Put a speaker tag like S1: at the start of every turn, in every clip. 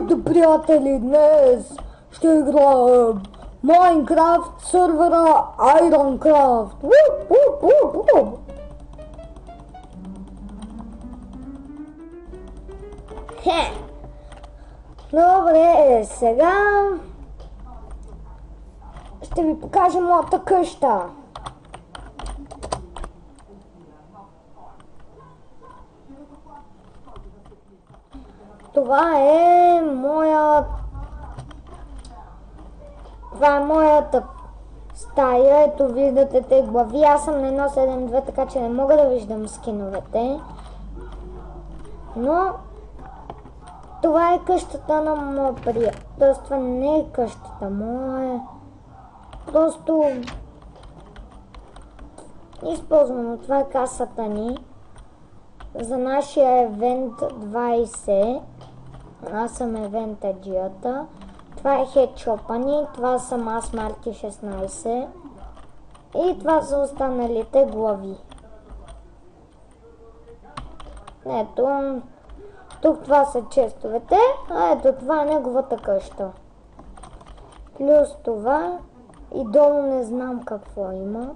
S1: Здравейте, приятели! Днес ще играем Майнкрафт сервера Ironcraft. Добре, сега ще ви покажа моята къща. Това е моята стая. Ето виждате те глави. Аз съм на 1.7.2, така че не мога да виждам скиновете. Но това е къщата на моя приятел. Тоест това не е къщата моя. Просто използвано. Това е касата ни за нашия евент 20. Аз съм евентаджията. Това е хедшопа ни. Това съм аз, Марти 16. И това са останалите глави. Ето. Тук това са честовете. А ето това е неговата къща. Плюс това. И долу не знам какво има.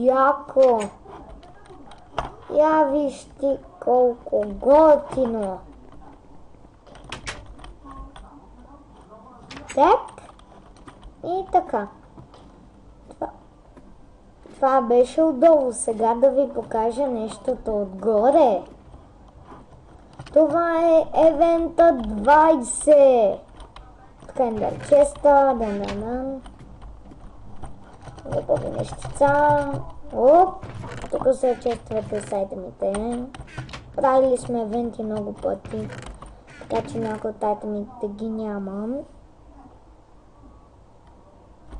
S1: Яко! Я виж ти колко готино! Так. И така. Това беше отдолу. Сега да ви покажа нещото отгоре. Това е евента 20. Кендър честа. Готови нещица. Оп! Тук са чествате с айтемите. Правили сме евенти много пъти. Така че някои от айтемите ги нямам.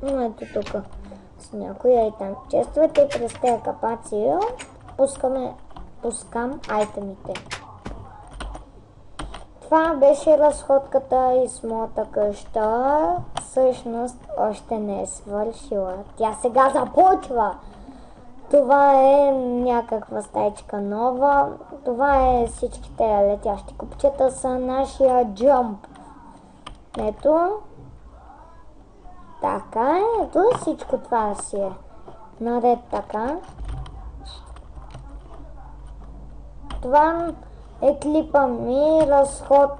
S1: Но ето тук с някои айтем. Чествате през тези капаци. Пускам айтемите. Това беше разходката из моята къща. Всъщност още не е свършила. Тя сега започва. Това е някаква стайчка нова. Това е всичките летящи купчета са нашия джамп. Ето. Така е. Ето всичко това си е наред така. Това е клипа ми,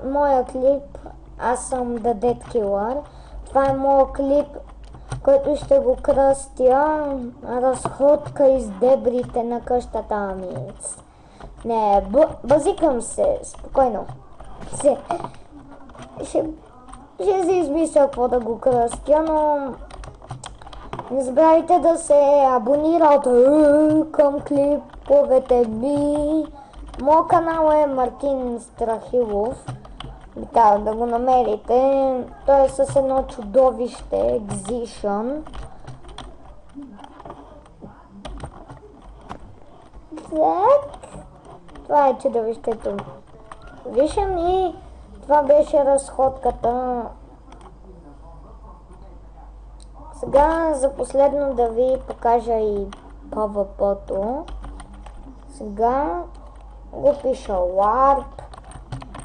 S1: моя клип, аз съм The Dead Killer. Това е моят клип, който ще го кръстя разходка из дебрите на къщата ми. Не, базикам се, спокойно. Ще си измисля какво да го кръстя, но не забравяйте да се абонирате към клиповете ми. Моят канал е Мартин Страхилов. Трябва да го намерите. Той е с едно чудовище, Excision. Так. Това е чудовището. Виждам и това беше разходката. Сега за последно да ви покажа и PvP-то. Сега го пиша WARP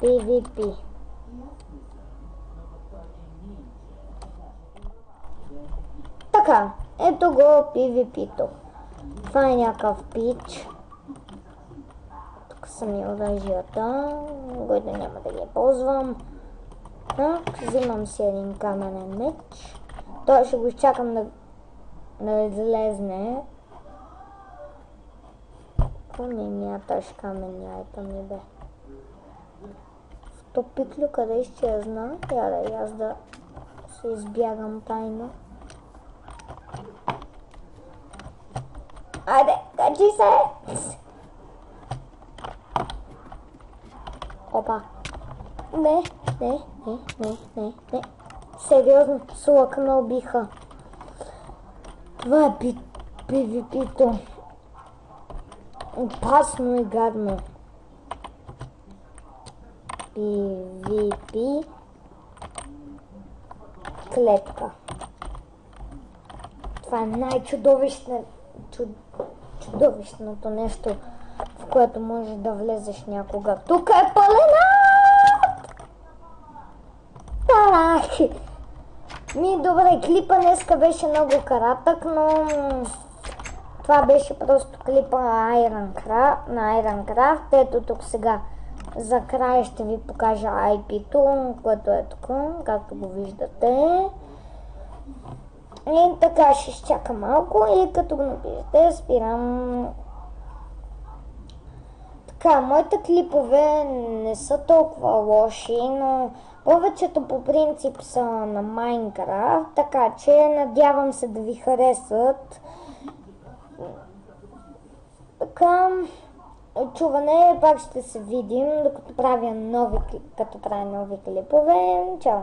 S1: PvP. Така, ето го PvP-то. Това е някакъв пич. Тук са ми оръжията, които няма да ги ползвам. Так, взимам си един каменен меч. Той ще го изчакам да излезне. Какво ми мяташ каменни айтеми, бе? В то пиклю къде изчезна? Я аз да се избягам тайно. Айде, качи се! Опа! Не. Сериозно, с лъка ме убиха. Това е PvP-то. Опасно и гадно. PvP клетка. Това е най-чудовищното нещо в което можеш да влезеш някога. Тук е пълена! Тарах! Добре, клипа днеска беше много кратък, но това беше просто клипа на Ironcraft. Ето тук сега за край ще ви покажа IP-то, което е тук, както го виждате. И така ще изчака малко и като го напишете спирам. Така, моите клипове не са толкова лоши, но повечето по принцип са на Minecraft, така че надявам се да ви харесат. Така, чуване, пак ще се видим, докато правя нови клипове. Чао!